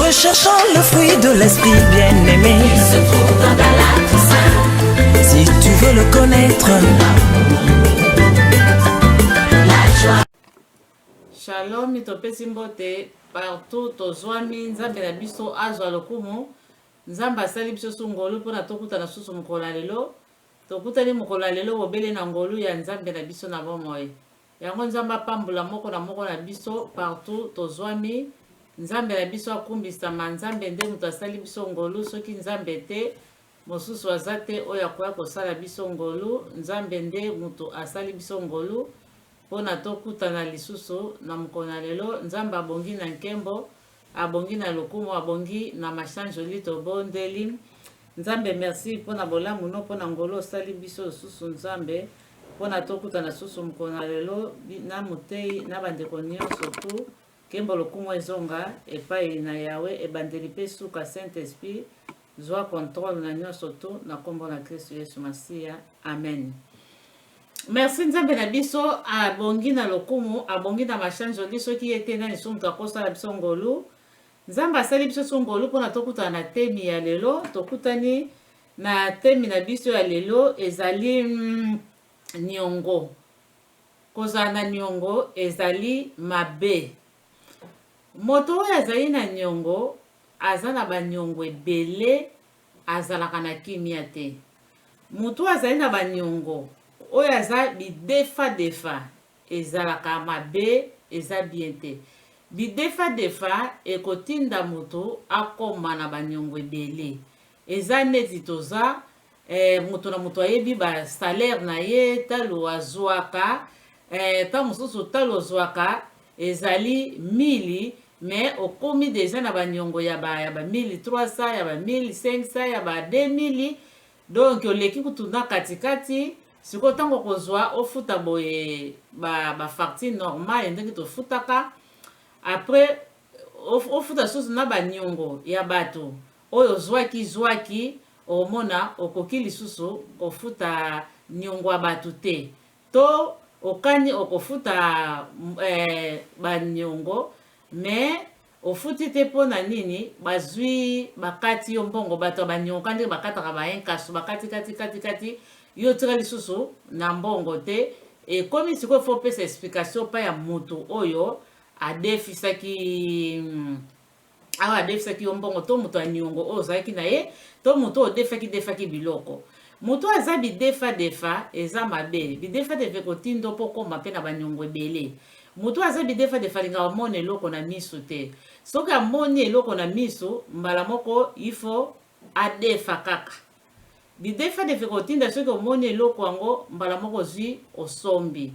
recherchant le fruit de l'esprit bien-aimé. Il se trouve dans la Toussaint. Si tu veux le connaître, La joie. Shalom, mitopesi mbote partout tozwami nzambe na biso azwa lokumu nzambe asali biso su ngolu mpona tokutana susu mokolo na lelo tokutani mokolo na lelo bobele na ngolu ya nzambe na biso na bomoi yango nzambe apambula moko na biso partout tozwami nzambe na biso akumbisama nzambe nde moto asali biso ngolu soki nzambe te mosusu aza te oyo akoya kosala biso ngolu nzambe nde moto asali biso ngolu mpona tokutana lisusu na mokolo na lelo nzambe abongi na nkembo abongi na lokumu abongi na machanjoli tobondeli nzambe merci mpona bolamu no mpona ngolo osali biso lisusu nzambe mpona tokutana susu mokolo na lelo na motei na bandeko nyonso tu nkembo lokumu ezonga epai na yawe ebandeli mpe suka saint esprit zwa contrôle na nyonso tu na nkombo na kristo yesu masiya amen. Merci nzambe na biso abongi na lokumu abongi na machanjoli soki ye te nani so moto akosala biso ngolu nzambe asali biso so ngolu mpona tokutana na temi ya lelo tokutani na temi na biso ya lelo ezali niongo kozala na niongo ezali mabe moto oyo azali na niongo aza na baniongo ebele azalaka na kimia te moto azali na baniongo oyo aza bidefa ezalaka mabe eza bien te bidefa ekotinda moto akoma na baniongo ebele eza neti toza moto na moto ayebi basalaire na ye talo azwaka ta mosusu talo ozwaka ezali 1000 mais okomi deja na baniongo ya ba 1300 ya ba 1500 ya ba 2000 donc oleki kutunda katikati siko ntango kozwa ofuta boye bafacture normale ndenge tofutaka après ofuta susu na baniongo ya bato oyo zwaki omona okoki lisusu kofuta niongo ya bato te to okani okofuta baniongo mais ofuti te mpona nini bazwi bakati yo mbongo bato ya baniongo kandi bakataka bayenkaso bakati yo tika lisusu na mbongo te ekomi sikoyo fo pesa explication pa ya moto oyo adefisaki awa adefisaki yo mbongo to moto ya niongo oyo ozalaki na ye to moto oyo defaki biloko moto aza bidefa eza mabe bidefa ekotindo mpo koma mpe na baniongo ebele moto aza bidefa alingaka amoni eloko na miso te soki amoni eloko na miso mbala moko ifo adefa kaka bidefa ekotinda soki omoni eloko yango mbala moko ozwi osombi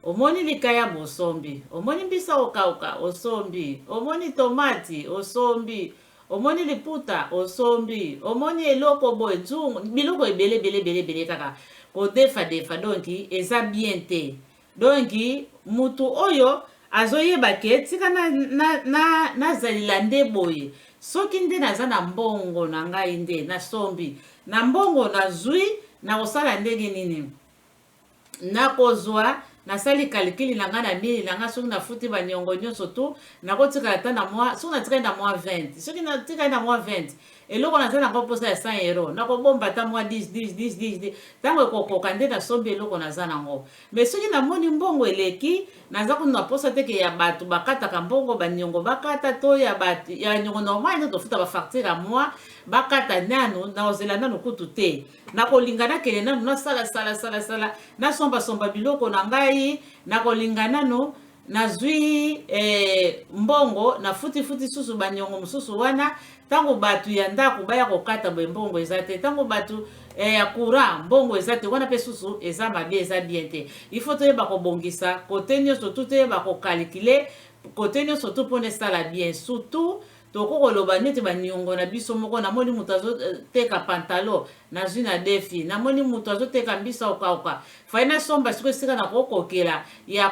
omoni likaya bosombi omoni mbisa okauka osombi omoni tomati osombi omoni liputa osombi omoni eloko boye nzungu biloko ebele kaka kodefa donc eza bien te donc mutu oyo azoyeba ke tika nazalila nde boye soki nde naza na mbongo na ngai nde nasombi na mbongo nazwi na kosala ndenge nini nakozwa nasali kalikili na ngai na mili na ngai soki nafuti baniongo nyonso tu nakotikala ata na mwa soki natikali na mwa 20 soki natikali na mwa 20 eloko naza na koposa ya 100 euro nakobomba ata mwa 10 ntango ekokoka nde nasombi eloko naza nango mais soki namoni mbongo eleki naza kuna naposa teke ya bato bakataka mbongo baniongo bakata to ya bato ya niongo normal nde tofuta bafacture ya mwa bakata nanu naozela nanu kutu te nakolinga nakele nanu nasala nasombasomba biloko na ngai nakolinga nanu nazwi mbongo nafuti susu baniongo mosusu wana ntango bato ya ndako baya kokata boye mbongo eza te ntango bato ya courant mbongo eza te wana mpe susu eza mabe eza bien te ifo toyeba kobongisa kote nyonso tu toyeba kokalikile kote nyonso tu mpona esala bien surtout tokokoloba neti baniongo na biso moko namoni moto azoteka pantalo nazwi na defi namoni moto azoteka mbisa okauka fai nasomba siko esika na kokokela ya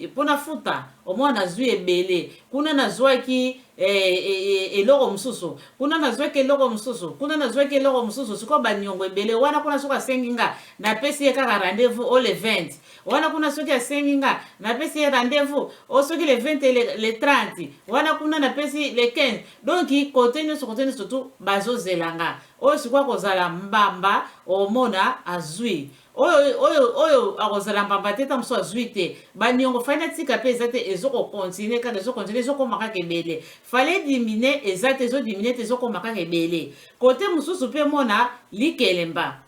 mpona futa omona nazwi ebele kuna nazwaki eloko mosusu kuna nazwaki eloko mosusu kuna nazwaki eloko mosusu siko baniongo ebele wana kuna soki asengi nga napesi ye kaka rendez-vous o le 20 wana kuna soki asengi nga napesi ye rendez-vous o soki le 20 et le 30 wana kuna napesi le 15 donc kote nyonso tu bazozela nga oyo sikoyo akozala mbamba omona azwi oyo akozala mbamba te ta mosusu azwi te baniongo fali natika mpe eza te ezokokontinue kaka ezokontinue ezokoma kaka ebele fale dimine eza te ezodimine te ezokoma kaka ebele kote mosusu mpe mona likelemba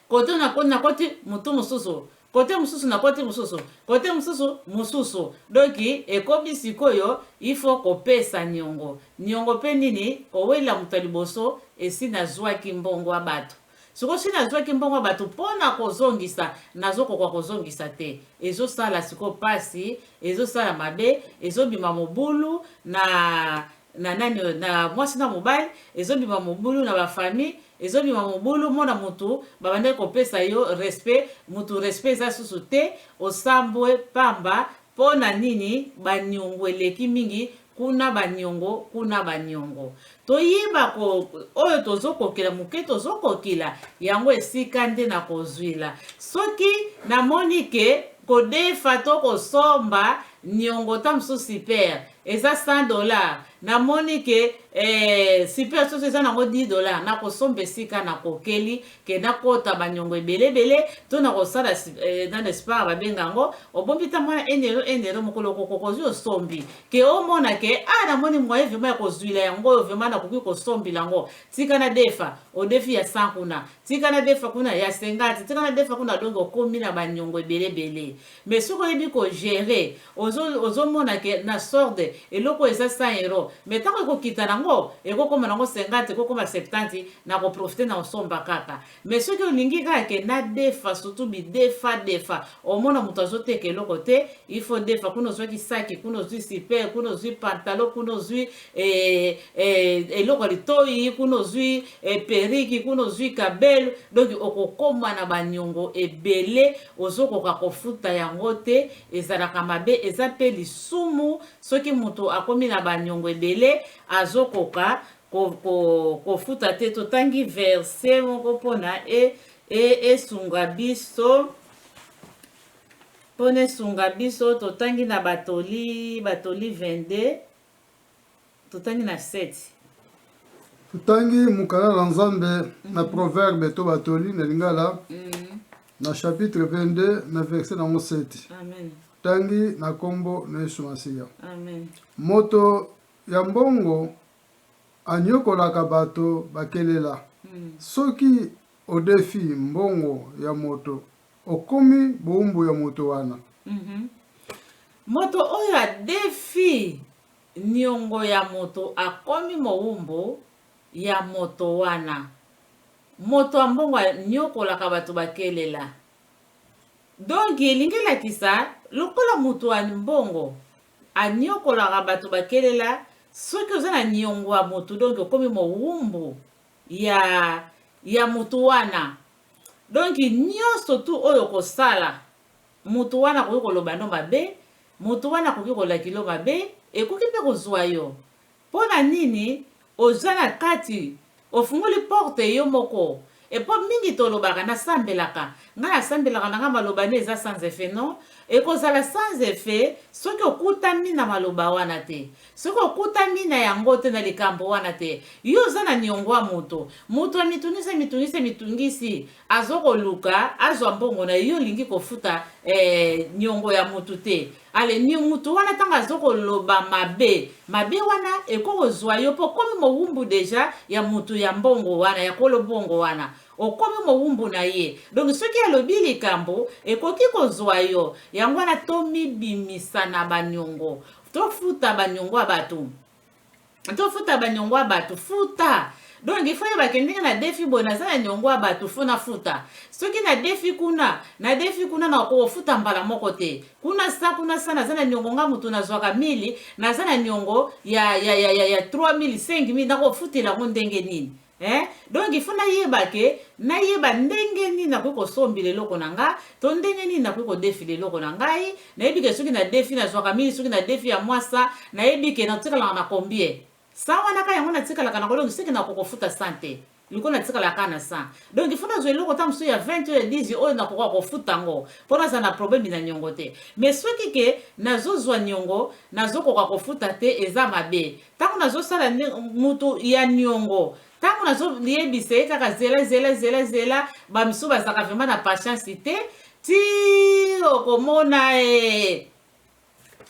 kote nakoti mutu mosusu kote mosusu nakoti mosusu kote mosusu donki ekomi sikoyo ifo kopesa niongo mpe nini kowela moto ya liboso esi nazwaki mbongo ya bato siko si nazwaki mbongo ya bato mpona kozongisa nazokoka kozongisa te ezosala siko pasi ezosala mabe ezobima mobulu na nani na mwasi na mobali ezobima mobulu na bafamille ezobima mobulu mona mutu babande kopesa yo respect mutu respect eza susu te osambwe pamba pona nini baniongo eleki mingi kuna baniongo toyiba oyo tozokokela moke tozokokela yango esika nde na kozwila soki namoni ke kodefa to kosomba niongo ta mosusu super eza $100 namoni ke super soso eza nango $10 nakosomba esika nakokeli ke nakota baniongo ebelebele to nakosala na l'espoir babenga yango obombi ta mwana enero mokolo kokozwi osombi ke omona ke namoni mwaye vraimen ya kozwila yango oyo vraimen nakoki kosombila yango tika na defa odefi ya 100 kuna tika na defa kuna ya 50 tika na defa kuna dongo okomi na baniongo ebelebele mais soki oyebi kogere ozomona ke na sorde eloko eza €100 mais ntango ekokita nango ekokoma nango 50 ekokoma 70 na koprofite na osomba kaka mais soki olingi kaka ke na defa surtout bidefa omona moto azoteka eloko te ifo defa kuna ozwaki saki kuna ozwi super kuna ozwi pantalon kuna ozwi eloko litoi kuna ozwi periki kuna ozwi kabelo donc okokoma na baniongo ebele ozokoka kofuta yango te ezalaka mabe eza mpe lisumu soki moto akomi na baniongo ebele azokoka kofuta te totangi verse moko mpona esunga biso mpona esunga biso totangi na batoli 22 totangi na 7 tutangi mukala la nzambe na proverbe to batoli na lingala na chapitre 22 na verset nango 7 amen tangi na kombo na Yesu Masiya amen moto ya mbongo anyokolaka bato bakelela soki odefi mbongo ya moto okomi boumbu ya moto wana moto oyo adefi niongo ya moto akomi mowumbu ya moto wana moto ambongo anyokolaka bato bakelela donc elingi elakisa lokola moto wa mbongo anyokolaka bato bakelela soki oza na niongo ya moto donc okomi mowumbu ya moto wana donc nyonso tu oyo kosala moto wana akoki koloba no mabe moto wana akoki kolakilo mabe ekoki mpe kozwa yo mpona nini oza na kati ofungoli porte yo moko epo mingi tolobaka nasambelaka ngai nasambelaka nanga maloba ne eza sans effet non ekozala sans effet soki okutami na maloba wana te soki okutami na yango te na likambo wana te yo oza na niongo ya moto mitungisi azokoluka azwa mbongo na yo olingi kofuta niongo ya moto te ale ni moto wana ntango azokoloba mabe wana ekokozwa yo mpo komi mowumbu deja ya moto ya mbongo wana ya kolobongo wana okomi mowumbu na ye donc soki alobi likambo ekoki kozwa yo yango wana tomibimisa na baniongo tofuta baniongo ya bato futa donc il faut yebake ndenge na defi boye naza na niongo ya bato fo nafuta soki na defi kuna na kofuta mbala moko te kuna sa naza na niongo nga moto nazwaka 1000 naza na niongo ya 3000 5000 nakofutela ngo ndenge nini donc il faut nayeba ke nayeba ndenge nini nakoki kosombi leloko na nga to ndenge nini nakoki kodefi leloko na ngai nayebi ke soki na defi nazwaka mili soki na defi ya mwasa nayebi ke natikalaka na combien sa wana ka yango natikalaka na kolongi soki nakokofuta sante liko natikalaka na sa donc il faut nazwa eloko ta mosusu ya 20 oyo 10 oyo nakoka kofuta ngo mpo naza na problème na niongo te mais soki ke nazozwa niongo nazokoka kofuta te eza mabe ntango nazosala mutu ya niongo ntango nazoyebisa ye kaka zela bamisu bazalaka vraiment na patience te ti okomona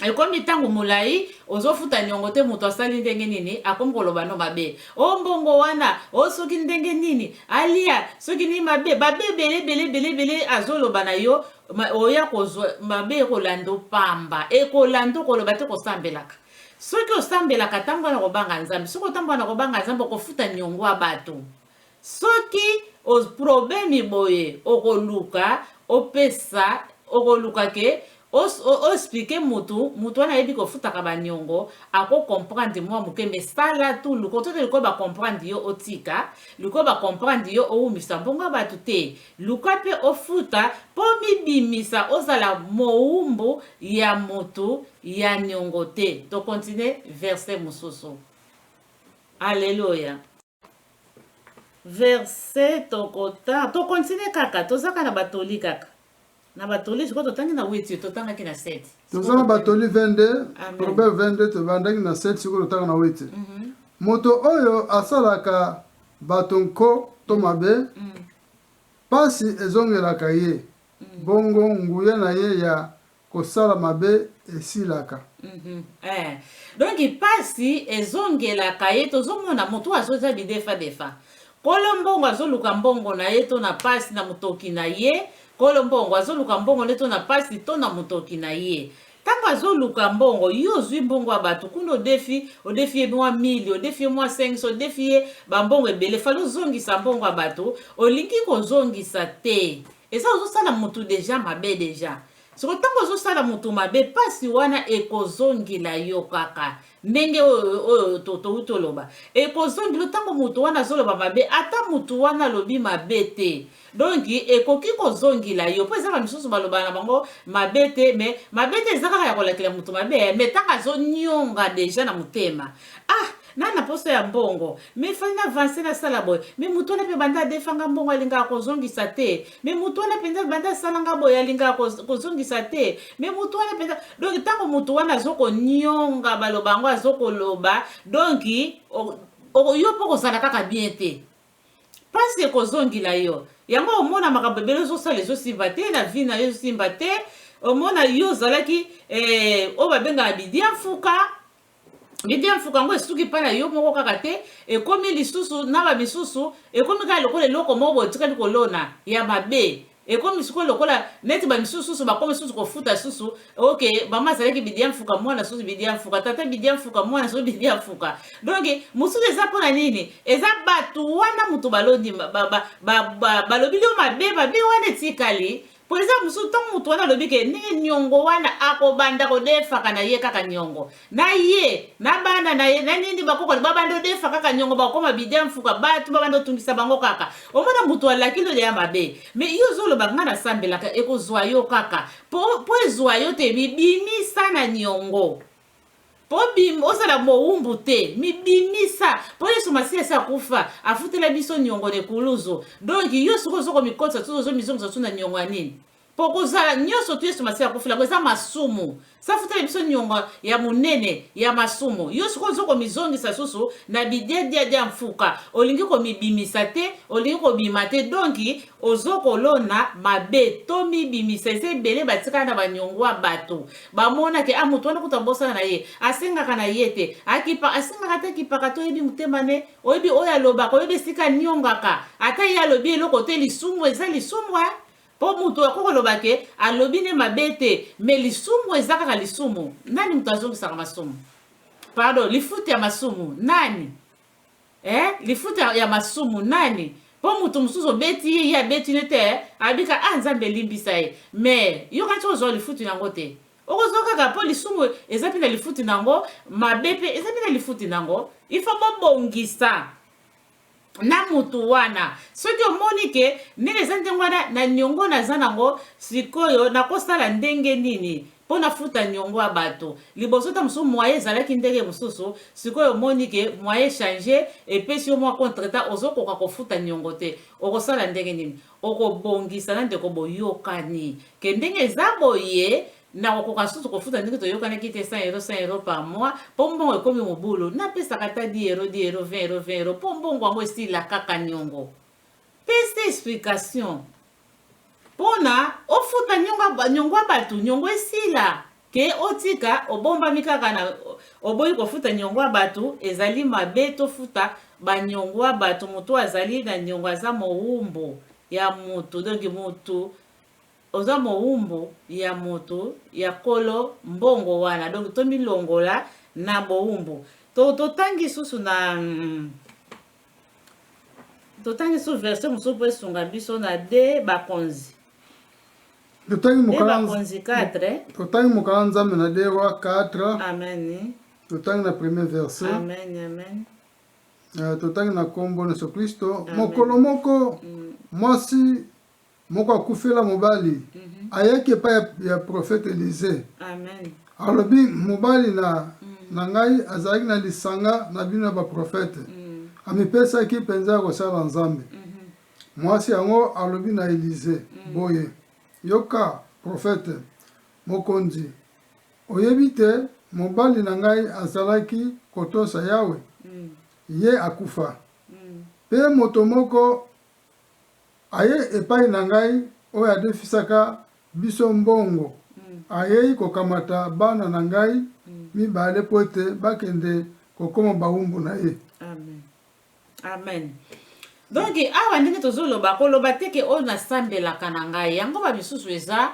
ekomi ntango molai ozofuta niongo te moto asali ndenge nini akomi koloba no mabe o mbongo wana o soki ndenge nini alia soki ni mabe babe bele azoloba na yo oya kozwa mabe ekolanda pamba ekolanda koloba te kosambelaka soki osambelaka ntango wana kobanga nzambe soki otambo wana kobanga nzambe okofuta niongo ya bato soki problème boye okoluka opesa okoluka ke explique mutu wana yebi kofutaka baniongo ako comprendre mwa moke mais sala tu luko to liko ba comprendre yo otika liko ba comprendre yo oumisa mbongo batu te luka pe ofuta po mibimisa ozala moumbu ya mutu ya niongo te to continue verset mususu alléluia verset tokota to continue kaka tozaka na batoli kaka na batoli siko totangi na 8 totangaki na 7 tozana batoli 22 proverbe 22 tobandaki na 7 siko totanga na 8 moto oyo asalaka bato nko to mabe pasi ezongelaka ye bongo nguya na ye ya kosala mabe esilaka donc pasi ezongelaka ye tozomona moto azoza bidefa kolo mbongo azoluka mbongo na ye to na pasi na motoki na ye kolo mbongo azoluka mbongo le to na pasi to na motoki na ye tango azoluka mbongo yo ozwi mbongo ya bato kuna odefi ye mwa 1000 odefi ye mwa 500 odefi ye bambongo ebele fali ozongisa mbongo ya bato olingi kozongisa te eza ozosala motu deja mabe deja soko ntango ozosala motu mabe pasi wana ekozongela yo kaka ndenge oyo touti oloba ekozongela ntango motu wana azoloba mabe ata motu wana alobi mabe te donc ekoki kozongela yo mpo eza bamisusu baloba na bango mabe te mais mabe te eza kaka ya kolakela motu mabe mais ntango azonyonga deja na motema nana poso ya mbongo me fali na avance nasala boye me motu wana mpe banda adefanga mbongo alingaka kozongisa te me motu wana mpenza banda asalanga boye alingaka kozongisa te me motu wana mpenza donc ntango motu wana azokonyonga baloba yango azokoloba donc yo mpo kozala kaka bien te pasi ekozongela yo yango omona makambo ebele ozosala ezosimba te na vi na yo ezosimba te omona yo ozalaki oyo babengaka bidia mfuka bidia mfuka ngo esuki mpa na yo moko kaka te ekomi lisusu na bamisusu ekomi kaka lokola eloko moko boye etikali kolona ya mabe ekomi sikoyo lokola neti bamisusu bakomi susu kofuta susu ok mama azalaki bidia mfuka mwana susu bidia mfuka tata bidia mfuka mwana susu bidia mfuka donc mosusu eza mpona nini eza bato wana motu balondi balobi lio mabe wana etikali po eza mosusu ntango motu wana alobi ke ndenge niongo wana akobanda kodefaka na ye kaka niongo na ye na banda na ye na nini bakokoli babanda odefa kaka niongo bakoma bidia mfuka bato babanda otungisa bango kaka omona motu alaki lelo ya mabe me yo ozoloba nga nasambelaka ekozwa yo kaka po ezwa yo te bibimisa na niongo po ozala mowumbu te mibimisa po yesu masiya esi akufa afutela biso niongo nekuluzu donc yo soki ozokomikotisa tu ozomizongisa tu na niongo ya nini po kozala nyonso tu yesu masiya akufelango eza masumu safutela biso niongo ya monene ya masumu yo soki ozokomizongisa susu na bidiadiadia mfuka olingi komibimisa te olingi kobima te donc ozokolona mabe to mibimisa eza ebele batikala na baniongo ya bato bamonake motu wana kuta bosana na ye asengaka na ye te asengaka te akipaka to oyebi motema ne oyebi oyo alobaka oyebi esika niongaka ata ye alobi eloko te lisumu eza lisumu po mutu akokoloba ke alobi ne mabe te me lisumu eza kaka lisumu nani mutu azongisaka masumu pardon lifuta ya masumu nani lifuta ya masumu nani po mutu mosusu obeti ye abeti ne te abika nzambe elimbisa ye me yo kati ozwa lifuti nango te okozwa kaka po lisumu eza mpe na lifuti nango mabe mpe eza mpe na lifuti nango ifo bobongisa na mutu wana soki omoni ke ndenge eza ndenge wana na niongo naza nango sikoyo nakosala ndenge nini mpo nafuta niongo ya bato liboso ta mosusu moye ezalaki ndenge mosusu sikoyo omoni ke moye change epesi yo mwa contreta ozokoka kofuta niongo te okosala ndenge nini okobongisa na ndeko boyokani ke ndenge eza boye na okoka susu kofuta ndenge toyokanaki te 100 euro par mois mpo mbongo ekomi mobulu napesaka ta 10 euro 20 euro mpo mbongo yango esila kaka niongo pesa explication mpona ofuta niongo ya bato niongo esila ke otika obombami kaka na oboyi kofuta niongo ya bato ezali mabe tofuta baniongo ya bato moto azali na niongo aza mowumbu ya moto donki moto oza mowumbu ya moto ya kolo mbongo wana donc tomilongola na bowumbu totangi susu na totangi susu verset mosusu mpo esunga biso na de bakonzi bakonzi 4 totangi mokala nzambe na de roi 4 amen totangi na premier verset amen totangi na kombo na Yesu Kristo mokolo moko mwasi moko akufela mobali ayaki epai ya prophète Élisée amen alobi mobali na ngai azalaki na lisanga na bino ya baprofete amipesaki mpenza ya kosala nzambe mwasi yango alobi na Élisée boye yoka prophète mokonzi oyebi te mobali na ngai azalaki kotosa yawe ye akufa mpe moto moko aye epai na ngai oyo adefisaka biso mbongo ayei kokamata bana na ngai mibale po ete bakende kokoma bawumbu na ye amen donc awa ndenge tozoloba koloba teke oyo nasambelaka na ngai yango bamisusu eza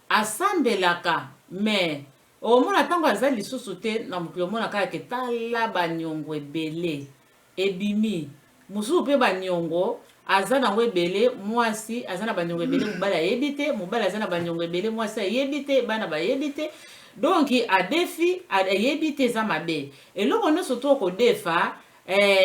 asambelaka mais omona ntango aza lisusu te na mokili omona kaka ke tala baniongo ebele ebimi mosusu mpe baniongo aza nango ebele mwasi aza na baniongo ebele mobali ayebi te mobali aza na baniongo ebele mwasi ayebi te bana bayebi te donc adefi ayebi te eza mabe eloko nyonso to okodefa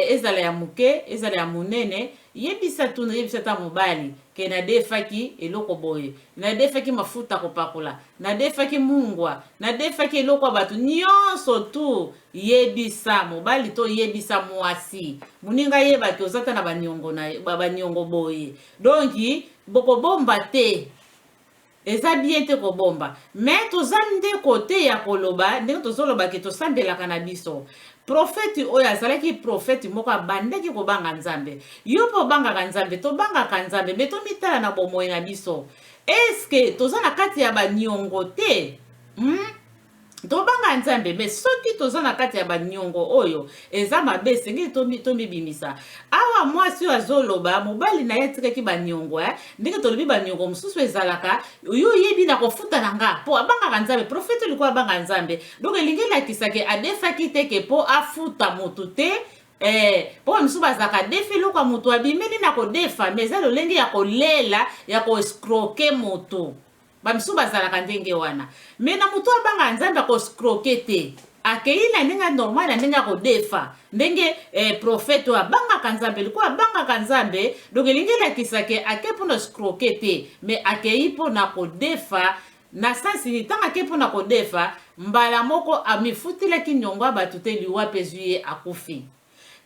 ezala ya moke ezala ya monene yebisa tuna yebisa ta mobali ke nadefaki eloko boye nadefaki mafuta kopakola nadefaki mungwa nadefaki eloko ya bato nyonso tu yebisa mobali to yebisa mwasi moninga yebaki ozata na baniongo boye donki bokobomba te eza bien te kobomba mais toza ndeko te ya koloba ndenge tozoloba ke tosambelaka na biso profeti oyo azalaki profeti moko abandaki kobanga nzambe yo mpo obangaka nzambe tobangaka nzambe me tomitala na bomoi na biso eske toza na kati ya baniongo te tobanga nzambe me soki toza na kati ya baniongo oyo eza mabe esengeli tomibimisa awa mwasi oyo azoloba mobali na ye atikaki baniongo ndenge tolobi baniongo mosusu ezalaka yo oyebi na kofuta na nga mpo abangaka nzambe profete olikoyo abanga nzambe donc elingi elakisaki adefaki teke mpo afuta motu te mpo misusu bazalaka defi eloko ya motu abimeli na kodefa me eza lolenge ya kolela ya koescroke motu bamisusu bazalaka ndenge wana me na motu abanga nzambe akoskroke te akei na ndenge normal na ndenge akodefa ndenge profete oyo abangaka nzambe likoyo abangaka nzambe donc elingi elakisaki ake mpona skroke te me akei mpona kodefa na sansini ntango ake mpona kodefa mbala moko amifutilaki niongo ya bato te liwa pezwi ye akufi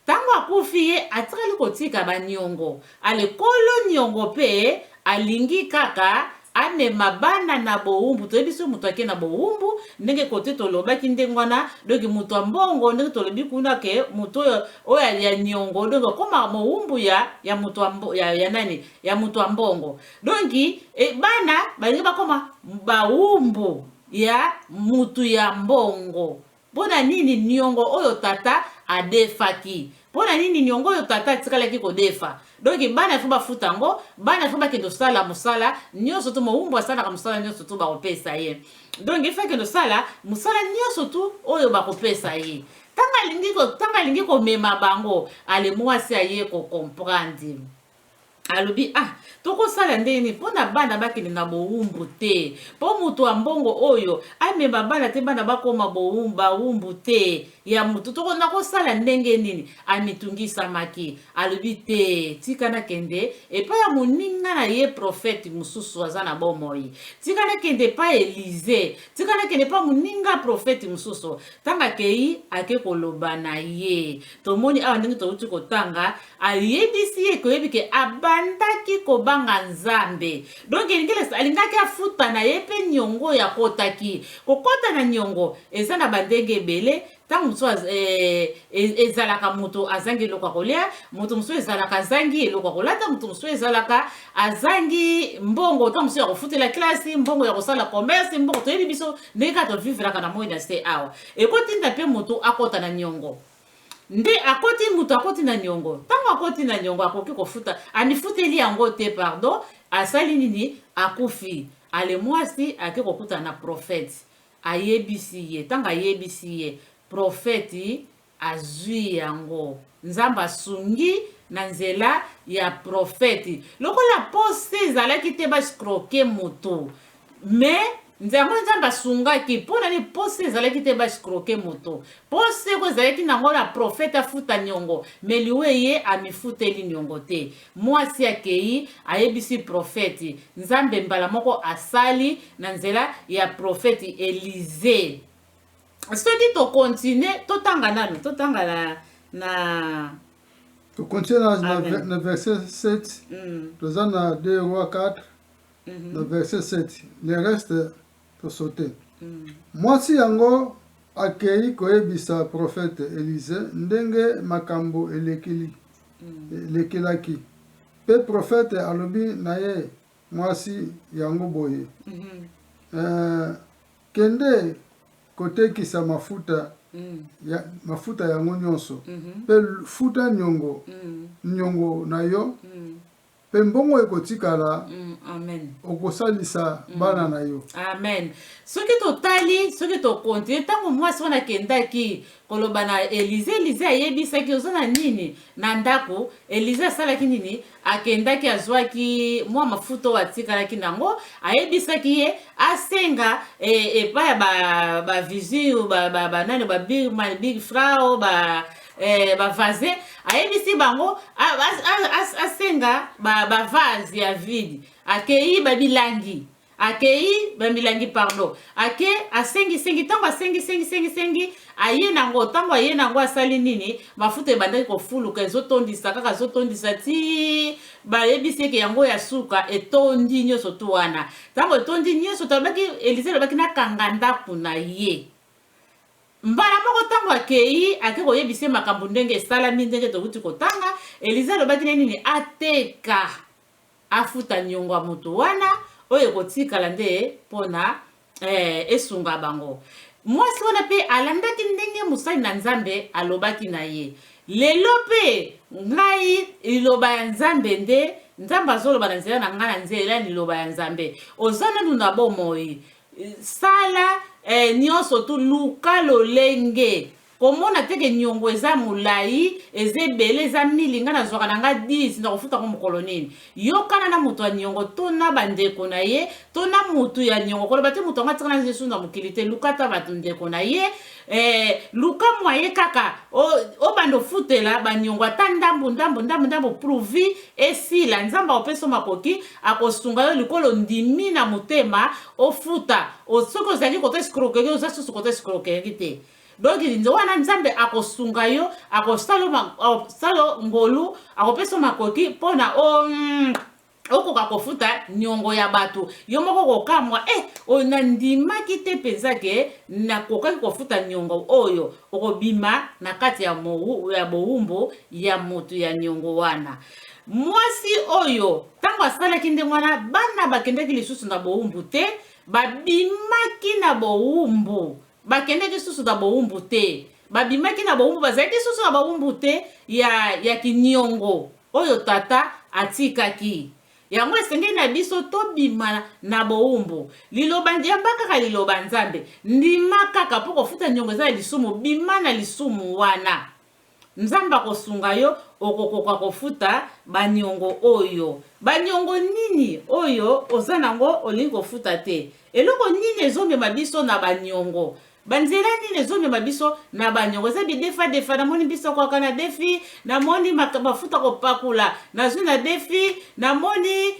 ntango akufi ye atikali kotika baniongo alekolo niongo mpe alingi kaka amema bana na bowumbu toyebi so moto ake na bowumbu ndenge kote tolobaki ndenge wana donc moto ya mbongo ndenge tolobi kuna ke moto oyo ya niongo donc okoma mowumbu ya moto ya nani ya moto ya mbongo donc bana balingi bakoma bawumbu ya mutu ya mbongo mpona nini niongo oyo tata adefaki mpona nini niongo oyo tata atikalaki kodefa donc bana ifo bafuta yango bana ifo bakende osala mosala nyonso tu mowumbu asalaka mosala nyonso tu bakopesa ye donc ifo akende osala mosala nyonso tu oyo bakopesa ye ntango alingi komema bango ale mwasi aye kokomprendre alobi tokosala ndeni mpona bana bakende na bowumbu te mpo moto ya mbongo oyo amema bana te bana bakoma bawumbu te ya mutu tokona kosala ndenge nini amitungisamaki alobi te tika nakende epai ya moninga na ye prophète mosusu aza na bomoi tika nakende epai Élisée tika nakende epai moninga prophète mosusu ntango akei ake koloba na ye tomoni awa ndenge touti kotanga ayebisi ye koyebi ke abandaki kobanga Nzambe donc alingaki afuta na ye mpe niongo ya kotaki kokota na niongo eza na bandenge ebele ntango mosusu ezalaka moto azangi eloko ya kolia moto mosusu ezalaka azangi eloko ya kolata moto mosusu ezalaka azangi mbongo ntango mosusu ya kofutela klasi mbongo ya kosala commerce mbongo toyebi biso ndenge kaka tovivraka na moi na se awa ekotinda mpe moto akota na niongo nde akoti moto akoti na niongo ntango akoti na niongo akoki kofuta amifuteli yango te pardon asali nini akufi ale mwasi ake kokuta na prophète ayebisi ye ntango ayebisi ye prophète azwi yango Nzambe asungi na nzela ya prophète lokola pose ezalaki te bashikroke moto mais nzango Nzambe asungaki mpona ni pose ezalaki te bashikroke moto pose ko ezalaki nango na prophète afuta niongo mais liwe ye amifuteli niongo te mwasi akei ayebisi prophète Nzambe mbala moko asali na nzela ya prophète Élisée soki tokontinue totanga nanu totanga na tu continue na verset 7 toza na 2 Rois 4 na verset 7 le reste to sauter mwasi yango akei koyebisa prophète Élisée ndenge makambo elekelaki pe prophète alobi na ye mwasi yango boye kende kotekisa mafuta yango nyonso pe futa nyongo na yo pe mbongo ekotikala amen okosalisa bana na yo amen soki totali soki tokontinue ntango mwasi wana akendaki koloba na Élisée ayebisaki oza na nini na ndako Élisée asalaki nini akendaki azwaki mwa mafuta oyo atikalaki nango ayebisaki ye asenga epai ya bavizir banani big frau bavase ayebisi bango asenga bavase ya vide akei bamilangi pardon asengi ntango asengi aye nango ntango aye nango asali nini mafuta ebandaki kofuluka ezotondisa kaka ezotondisa ti bayebisi eke yango ya suka etondi nyonso tu wana ntango etondi nyonso tolobaki Élisée alobaki nakanga ndako na ye mbala moko ntango akei ake koyebisa makambo ndenge esalami ndenge tokuti kotanga Élisée alobaki nini ateka afuta niongo ya moto wana oyo kotikala nde mpona esunga bango mwasi wana mpe alandaki ndenge mosali na Nzambe alobaki na ye lelo mpe ngai liloba ya Nzambe nde Nzambe azoloba na nzela na ngai na nzela liloba ya Nzambe oza nanu na bomoi sala nyonso tu luka lolenge komona teke niongo eza molai eza ebele eza milinga nazwaka na nga 10 na kofuta ko mokolo nini yokana na moto ya niongo to na bandeko na ye to na motu ya niongo koloba te moto anga tika na Yesu na mokili te luka ta bato ndeko na ye luka mwaye kaka o bando futela baniongo ata ndambo pruvi esila Nzambe opesa makoki akosunga yo likolo ndimi na motema ofuta soki ozali kote escroquerie oza susu kote escroquerie te donc nzo wana Nzambe akosunga yo akosala ngolu akopesa makoki mpona okoka kofuta niongo ya bato yo moko kokamwa oyo nandimaki te mpenza ke nakokaki kofuta niongo oyo okobima na kati ya bowumbu ya moto ya niongo wana mwasi oyo ntango asalaki ndenge wana bana bakendaki lisusu na bowumbu te babimaki na bowumbu bakendaki susu na bowumbu te babimaki na bowumbu bazalaki susu na bowumbu te ya kiniongo oyo tata atikaki yango esengeli na biso tobima na bowumbu liloba yamba kaka liloba Nzambe ndima kaka mpo kofuta niongo eza lisumu bima na lisumu wana Nzambe akosunga yo okokoka kofuta baniongo oyo baniongo nini oyo oza nango olingi kofuta te eloko nini ezomema biso na baniongo banzela nini ezomema biso na banyongo eza bidefa namoni biso kwaka na defi namoni mafuta kopakula nazwi na defi namoni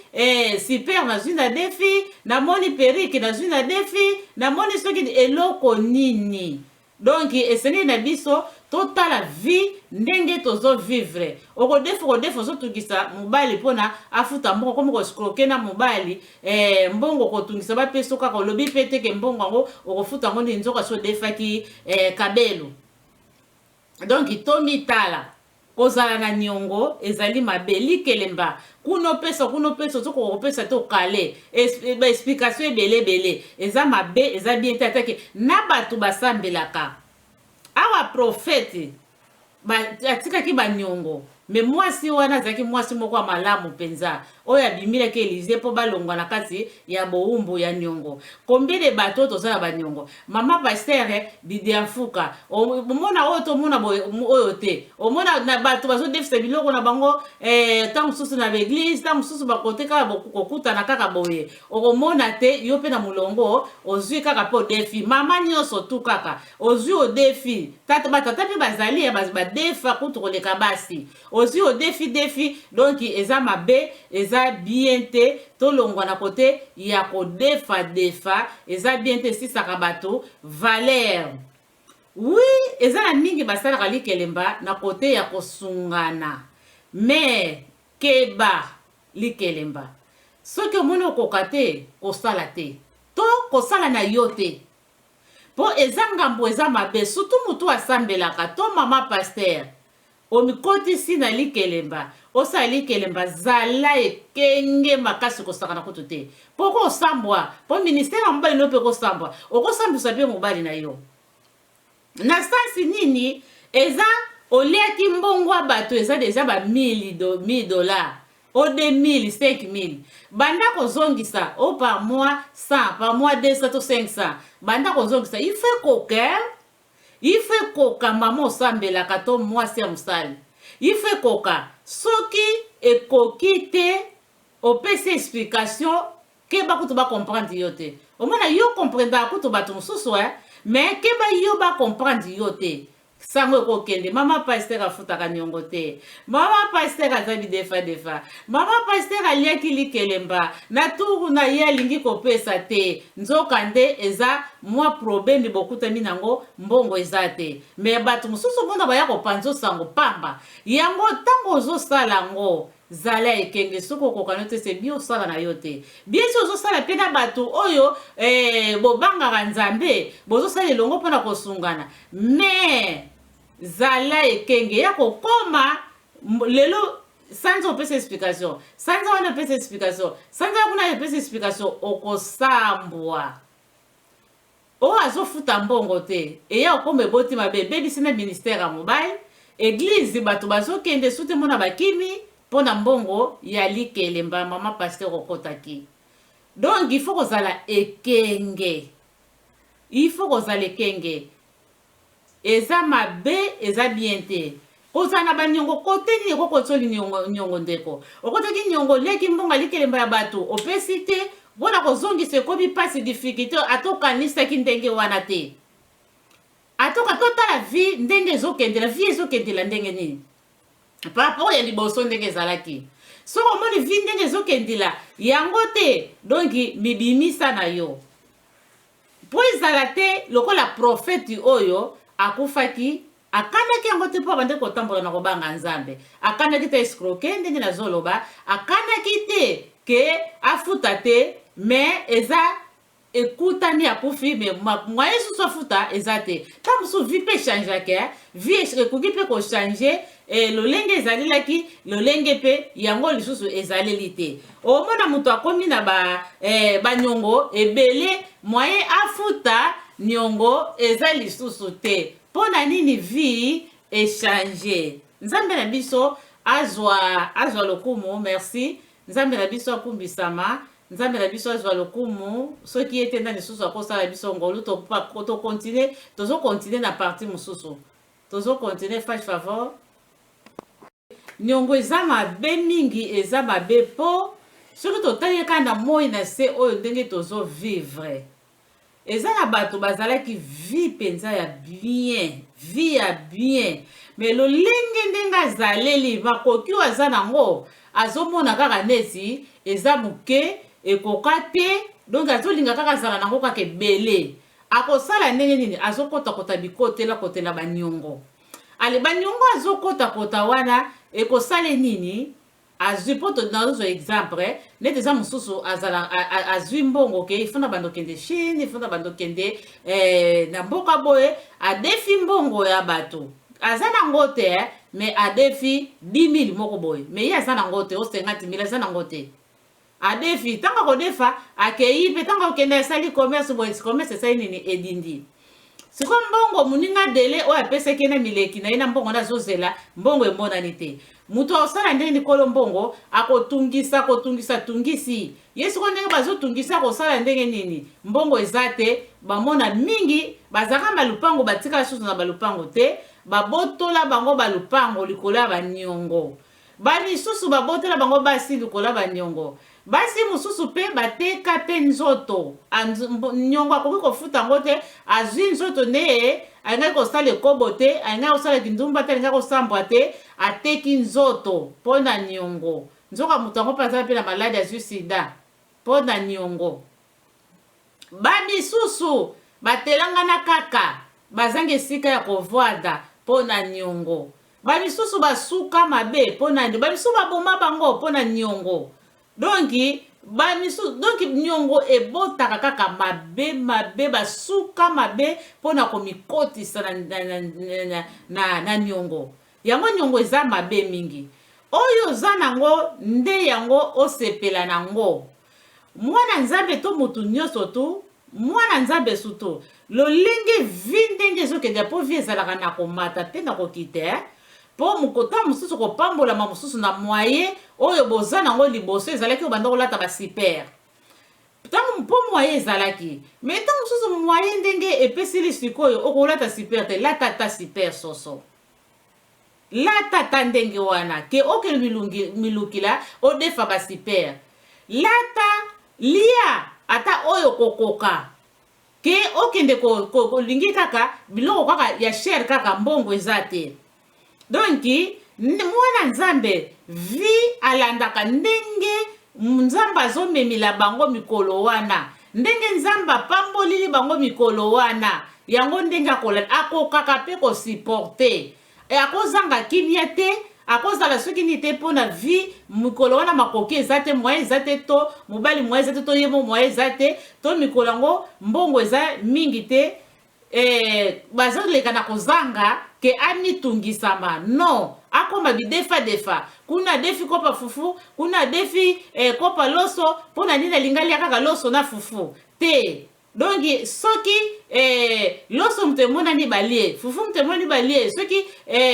super nazwi na defi namoni perike nazwi na defi namoni soki eloko nini. Donc esengeli na biso totala vie ndenge tozo vivre okodefo ozotungisa mobali mpona afuta mbongo komi koskroke na mobali mbongo kotungisa bapeso kaka olobi mpe teke mbongo yango okofuta yango nini nzoka so odefaki kabelo. Donc tomitala kozala na niongo ezali mabe likelemba kuno pesa ozoko kopesa to kale ba explication ebele eza mabe eza bien te atake na bato basambelaka awa profete atikaki baniongo me mwasi wana azalaki mwasi moko ya malamu mpenza oyo abimilaki Elize mpo balongwa na kati ya bowumbu ya niongo. Combien de bato toza na baniongo mama pasteur Didier Mfuka omona oyo tomona oyo te omona na bato bazodefisa biloko na bango ntango mosusu na baeglise ntango mosusu bakote kaka kokutana kaka boye okomona te yo mpe na molongo ozwi kaka mpe odefi mama nyonso tu kaka ozwi odefi batata mpe bazali ya badefa kutu koleka basi ozwi odefi donc eza mabe eza bien te tolongwa na kote ya kodefa eza bien te sisaka bato valeur. Oui eza na mingi basalaka likelemba na kote ya kosungana me keba likelemba soki omoni okoka te kosala te to kosala na yo te po eza ngambo eza mabe surtout mutu asambelaka to mama pasteur omikotisi na likelemba osala likelemba zala ekenge makasi kosaka na kutu te poko osambwa po ministère ya mobali no mpe kosambwa okosambwisa mpe mobali na yo na sansi nini eza oliaki mbongo ya bato eza deja ba 1000 dollars o 2000 5000 banda kozongisa o par mois 100 par mois 200 to 500 banda kozongisa il fait koka mama osambelaka to mwasi ya mosali il fait koka soki ekoki te opesi explication ke bakutu bacomprendre yo te omona yo comprendra kutu bato mosusu mais ke yo bacomprendre yo te sango ekokende mama pasteur afutaka niongo te mama pasteur aza bidefa mama pasteur aliaki likelemba na turu na ye alingi kopesa te nzoka nde eza mwa problème bokutami nango mbongo eza te me bato mosusu mbona baya kopanza osango pamba yango ntango ozosala yango zala ekenge soki okokana te se bi osala na yo te bien si ozosala mpe na bato oyo bobangaka nzambe bozosala elongo mpona kosungana me zala ekenge ya kokoma lelo sanza opesa explication sanza wana opesa explication sanza kuna opesa explication okosambwa oyo azofuta mbongo te eya okoma eboti mabe ebebisi na ministère ya mobali eglize bato bazokende sute mona bakimi mpona mbongo ya likelemba mama pasteur okotaki. Donc il faut kozala ekenge eza mabe eza bien te kozala na baniongo kote nini ekokosoli niongo ndeko okotaki niongo leki mbongo likelemba ya bato opesi te mpona kozongisa ekomi mpasi difficulté atokanisaki ndenge wana te atoka totala vie ndenge ezokendela vie ezokendela ndenge nini par rapport ya liboso ndenge ezalaki soko omoni vie ndenge ezokendela yango te donc mibimisa na yo po ezala te lokola profete oyo akufaki akanaki yango te mpo abande kotambola na kobanga nzambe akanaki te escroke ndenge nazoloba akanaki te ke afuta te me eza ekutani akufi me mwaye susu afuta eza te ta mosusu vi mpe changeake vi ekoki mpe kochange lolenge ezalelaki lolenge mpe yango lisusu ezaleli te omona moto akomi na baniongo ebele mwaye afuta niongo eza lisusu te mpona nini vi echange. Nzambe na biso azwa lokumu merci nzambe na biso akumbisama nzambe na biso azwa lokumu soki ete nda lisusu akosala biso ngolu tokontinue tozokontinue na parti mosusu tozokontinue fâche favor niongo eza mabe mingi eza mabe mpo soki totali kaka na moi na se oyo ndenge tozovivre eza na bato bazalaki vie penza ya bien, vie ya bien, mais lo lenge ndenge azaleli bakoki aza nango azomona kaka neti eza muke ekoka te, donc azolinga kaka azala nango kaka ebele. Akosala ndenge nini azokota bikotela kotela banyongo. Ale banyongo azokota wana ekosale nini? Azwi poto nazo exemple neti za mususu azala azwi mbongo ke ifuna bando kende Chine, ifuna bando kende na mboka boye adefi mbongo ya bato. Azana ngote mais adefi 10 000 moko boye. Mais ye azana ngote o 50 000 azana ngote. Adefi tanga kodefa akei pe tanga okende sali commerce boye commerce sai nini edindi. Siko mbongo muninga dele o apese kena mileki na ina mbongo na zozela mbongo emona nite. Mutu osala ndenge nikolo mbongo tungisi. Yesu ko ndenge bazo tungisa ko sala ndenge nini? Mbongo ezate bamona mingi bazaka malupango batika susu na balupango te, babotola bango balupango likola banyongo. Bani susu babotola bango basi likola banyongo. Basi mususu pe bateka pe nzoto. Nyongo akoki kofuta ngo te, azwi nzoto ne anga kosala ekobo te, anga kosala kindumba te, anga kosambwa te, ateki nzoto pona nyongo. Nzoka mutango paza pe na maladi azwi sida pona nyongo. Babi susu batelanga na kaka bazange sika ya kovwada pona nyongo. Babi susu basuka mabe pona nyongo. Babi susu baboma bango pona nyongo. Donc nyongo ebotaka kaka mabe basuka mabe pona komikotisa na nyongo. Yango nyongo eza mabe mingi. Oyo za nango nde yango osepela nango. Mwana nzambe to mutu nyoso tu, mwana nzambe suto. Lolenge vindenge zokende po vie ezalaka na komata te na kokite po mukota mususu kopambola mususu na moye oyo bozana ngo liboso ezalaki obanda kolata ba super. Tango mpo moye ezalaki, mais tango mususu moye ndenge epesili sikoyo okolata super te, lata ta super soso. Lata ta ndenge wana ke oke milukila odefa ba super. Lata lia ata oyo kokoka ke okende ko lingi kaka biloko kaka ya cher kaka mbongo ezate. Donc mwana nzambe vi alandaka ndenge nzamba azomemila bango mikolo wana, ndenge nzamba pambolili bango mikolo wana, yango ndenge akokaka pe ko supporter akozanga kimia te, akozala soki nite pona vi mikolo wana makoki ezate moye ezate to mobali moye ezate to yemo moye ezate to mikolo ngo mbongo eza mingi te bazoleka na kozanga ke amitungisama. No, akoma bidefa kuna defi kopa fufu, kuna defi kopa loso pona nina lingali kaka loso na fufu te. Donc soki loso mtemona ni balie, fufu mtemona ni balie, soki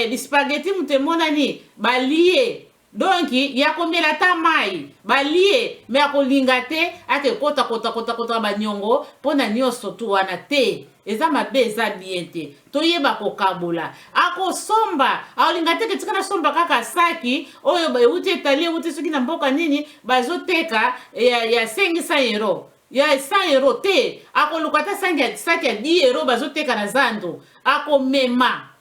di spaghetti mtemona ni balie. Donc ya kombela ta mai balie me akolinga te ake kota banyongo pona nyoso tu wana te. Eza mabe eza bien te. Toyeba kokabola. Ako somba. Aolinga te ketika na somba kaka saki. Oyo ba euti etali euti soki na mboka nini bazoteka ya 500 euro. Ya 100 euro te. Ako lukata saki ya 10 euro bazoteka na zando. Ako mema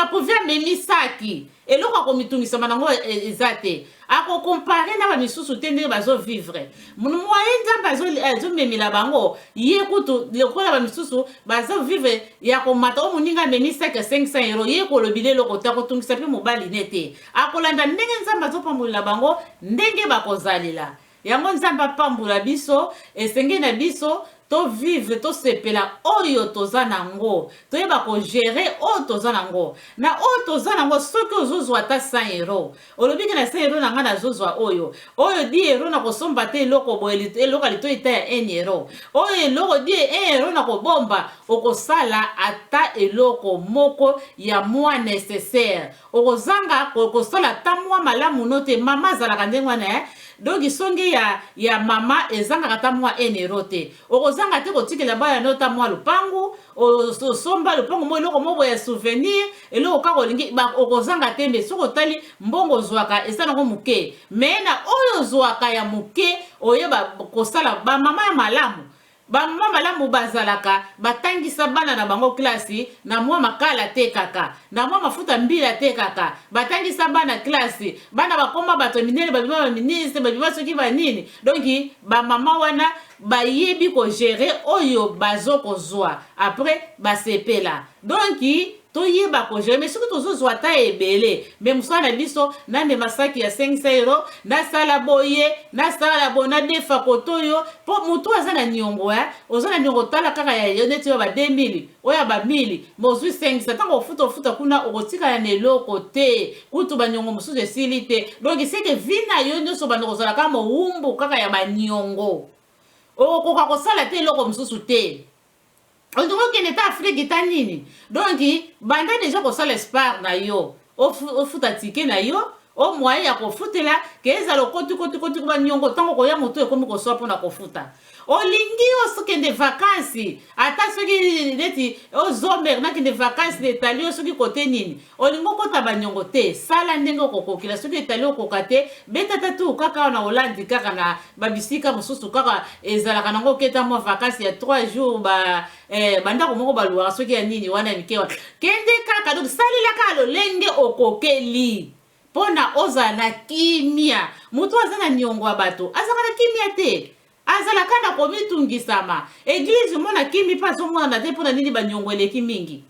povia memi saki. Eloko ako mitungisa manango ezate. Ako compare na ba misusu te ndenge bazo vivre. Moyen nzambe azo memila bango. Ye kutu lekola ba misusu bazo vivre ya komata o moninga memi saki ya 500 euro. Ye ko lobile loko ta ko tungisa pe mobali nete. Ako landa ndenge nzambe azo pambula bango ndenge bakozalila. Yango nzambe pambula biso esenge na biso to vivre to sepela oyo toza nango toyeba ko gérer oyo toza nango na oyo toza nango soki ozozwa ata 100 euro olobiki na 100 euro na nga nazozwa oyo 10 euro na kosomba te eloko boye eloko alito ita ya 1 euro oyo eloko 1 euro na kobomba okosala ata eloko moko ya mwa nécessaire okozanga okosala ta mwa malamu note mama azalaka ndenge wana donc songi ya mama ezanga kata mwa 1 euro te okozanga te kotikela baya nota mwa lupangu osomba lupangu mo eloko mo ya souvenir eloko kaka olingi okozanga te mbe soko tali mbongo zwaka esana ngo muke mais na oyo zwaka ya muke oyeba kosala ba mama ya malamu ba mama malamu bazalaka batangisa bana na bango klasi na mwa makala te kaka na mwa mafuta mbila te kaka batangisa bana klasi bana bakoma bato minene babima ba ministre babima soki ba nini donc ba mama wana bayebi ko gérer oyo bazoko zwa après basepela donc toyeba ko gérer mais soki tozozwa ta ebele mais musana biso na me masaki ya 500 euro na sala boye na sala bona defa kotoyo po mutu azana nyongo ozana nyongo tala kaka ya yoneti ba 2000 oya ba 1000 mozwi 500 tango futa kuna okotika na eloko te kutu ba nyongo mususu esili te donc c'est que vina yo nyoso banozala kama umbu kaka ya ba nyongo okoka kosala te eloko mususu te. On dirait qu'il est Afrique nini. Donc, banda déjà ko sala spar na yo. O futa tike na yo. O moyen ya ko futela keza lo kotu ba nyongo tango ko ya moto e komi ko so pona ko futa. O lingi o soki de vacances. Ata soki neti o zomer na ki de vacances de tali o soki kote nini. O lingo kota ba nyongo te. Sala ndengo kokokila soki tali o kokate beta tatu kaka na Hollande kaka na babisika mususu kaka ezalaka nango keta mo vacances ya 3 jours ba banda ko moko baluwa soki ya nini wana mikewa. Kende kaka donc salila kalo lenge okokeli. Pona ozana kimia. Mutu azana nyongo wa bato. Azana kimia te. Azala kana komitungisama. Église mona kimi pa so mona te pona nini ba nyongo eleki mingi.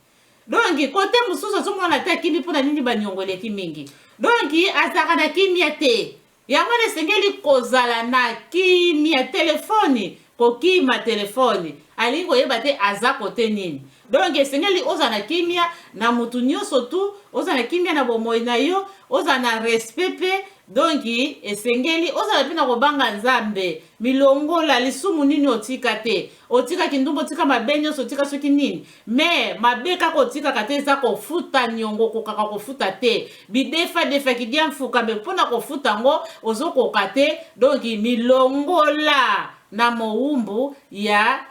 Donc kote mususu so mona te kimi pona nini ba nyongo eleki mingi. Donc azaka na kimia te. Yango ne sengeli kozala na kimia telefoni. Kokima telefoni. Alingo yeba te azako te nini. Donc esengeli ozana kimia na mutu nyoso tu, ozana kimia na bomoi na yo, ozana respect pe, donc esengeli ozana pina kobanga nzambe, milongola lisumu nini otika te. Otika kindumbo tika mabenyo sotika soki nini. Mais mabeka ko tika kate za ko futa nyongo ko kaka ko futa te. Bidefa kidia mfuka be pona ko futa ngo ozoko kate, donc milongola na moumbu ya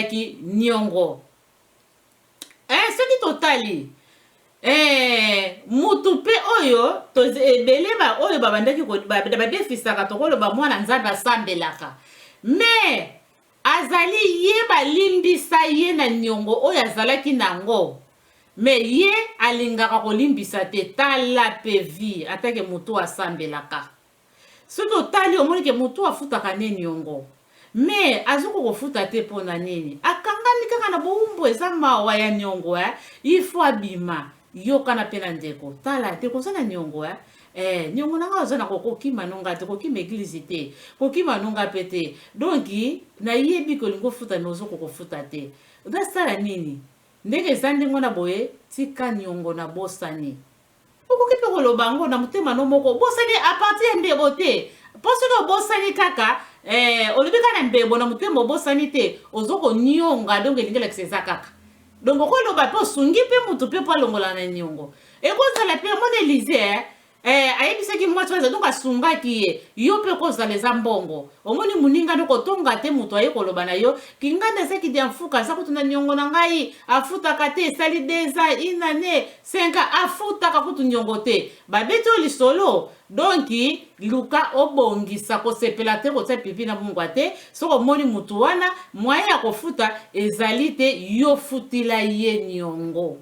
ki nyongo. Soki totali mutu pe oyo to beleba oyo babandaki ko badefisaka tokolo ba mwana nzambe asambelaka mais azali ye balimbisa ye na nyongo oyo azalaki nango mais ye alingaka kolimbisa te tala pe vie atake mutu asambelaka soki otali omoni ke mutu afutaka ne nyongo mais azuko kofuta te pona nini akangami kaka na boumbu eza mawa ya nyongo ifo abima yoka na pena ndeko tala te kozana nyongo nyongo nanga ozana kokokima nonga te kokima église te kokima nonga pete donc na yebi ko lingo futa nozo kofuta te dasala nini ndenge zande ngona boye tika nyongo na bosani okokipe kolobango na mutema no moko bosani a partir ndebo te poso do bosani kaka olibika na mbebo na mutembo bosani te ozoko nyonga donc elingela kiseza kaka donc ko loba pe osungi pe mutu pe po longola na nyongo ekozala pe mon Élysée ayebisaki mwatu aza donc asungaki ye yo pe kozala eza mbongo omoni muninga ndoko tonga te mutu aye koloba na yo kinganda seki dia mfuka za kutu na nyongo na ngai afutaka te sali deza inane 5 afutaka kutu nyongo te babeto lisolo donc luka obongisa kosepela te kotia pipi na mungwa te soko moni mutu wana moyen ya kofuta ezali te yo futila ye nyongo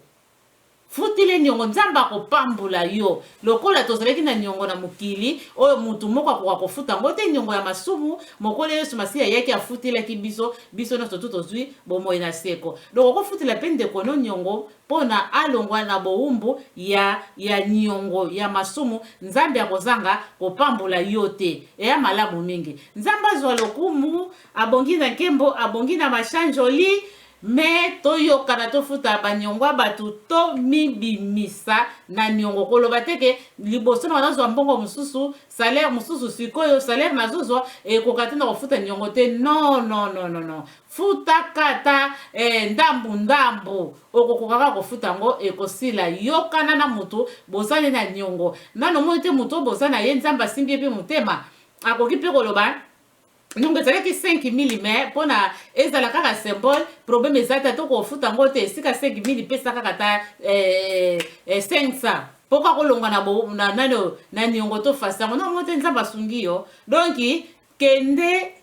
futile nyongo nzamba kopambula yo lokola tozaleki na nyongo na mukili oyo mutu moko akoka kofuta ngo te nyongo ya masumu mokole yesu masiya yaki afutilaki biso nyonso tu tozwi bomoi na seko donc okofutila pe ndeko no nyongo pona alongwa na boumbu ya nyongo ya masumu nzambe akozanga kopambula yo te eya malamu mingi nzambe azwa lokumu abongi na nkembo abongi na mashanjoli mais toyoka na tofuta banyongwa batu to mibimisa na nyongo koloba teke liboso na nazwa mbongo mususu salaire mususu sikoyo salaire nazozwa kokata na kofuta nyongo te non futa kata ndambu okokokaka kofuta ngo ekosila yokana na mutu bozane na nyongo nano moite mutu bozana ye nzamba simbi pe mutema akoki pe koloba donc ezalaki 5000 mais pona ezala kaka symbole problème ezata to kofuta ngo te esika 5000 pesa kaka ta 500 poka kolonga na nano na nyongo to fasa ngo na mote nzamba sungi yo donc kende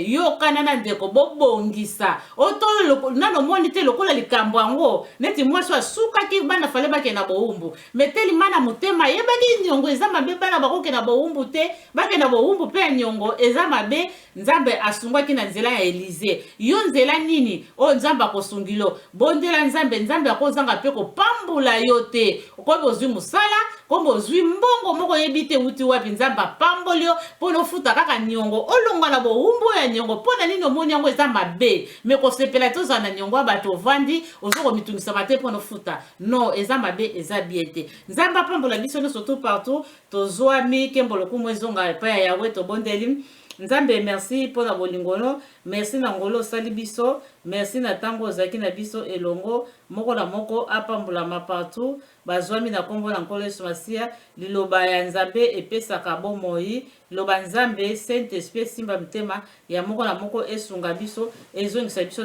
yokana na ndeko bobongisa otolo nano moni te lokola likambo yango neti mwasi asukaki bana fale bake na boumbu meteli mana motema yebaki nyongo eza mabe bana bakoke na boumbu te bake na boumbu pe nyongo eza mabe nzambe asungwaki na nzela ya Elize yo nzela nini o nzambe akosungilo bondela nzambe akozanga pe kopambula yo te okobo zwi musala kombo zwi mbongo moko yebite uti wapi nzambe pambolio pono futa kaka nyongo olonga na boumbu ya nyongo pona nini omoni yango eza mabe me kosepela toza na nyongo bato vandi ozoko mitungisa mate pono futa no eza mabe eza biete nzambe pambola biso no surtout partout tozwa mi kembolo kumwezonga pa ya Yahweh to bondeli nzambe merci pona bolingono merci na ngolo sali biso merci na tango zaki na biso elongo moko na moko apambula partout bazwami na kombo na nkolo Yesu Masia liloba ya nzambe epesaka bomoi loba nzambe Saint Esprit simba mtema ya moko na moko esunga biso ezongisa biso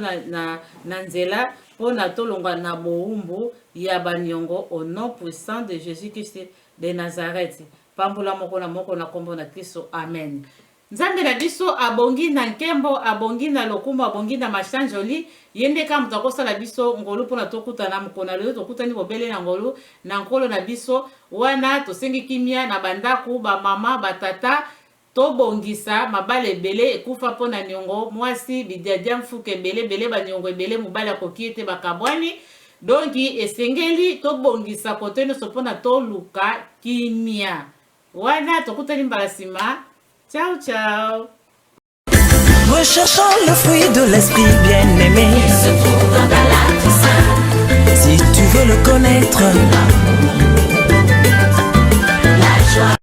na nzela pona tolonga na boumbu ya banyongo au nom puissant de Jésus-Christ de Nazareth pambula moko na kombo na Kristo amen. Nzambe na biso abongi na nkembo abongi na lokumu abongi na mashanjoli yende ka mutakosa na biso ngolu pona tokuta na mkona leo tokuta ni bobele na ngolu na nkolo na biso wana tosengi kimia na bandaku ba mama batata tobongisa mabale ebele ekufa pona nyongo mwasi bidiadia mfuke ebele banyongo ebele mobali akokiete bakabwani donki esengeli tobongisa kote nyonso pona toluka kimia wana tokuta ni mbalasima. Ciao, ciao. Recherchons le fruit de l'esprit bien-aimé. Il se trouve dans la Toussaint. Si tu veux le connaître,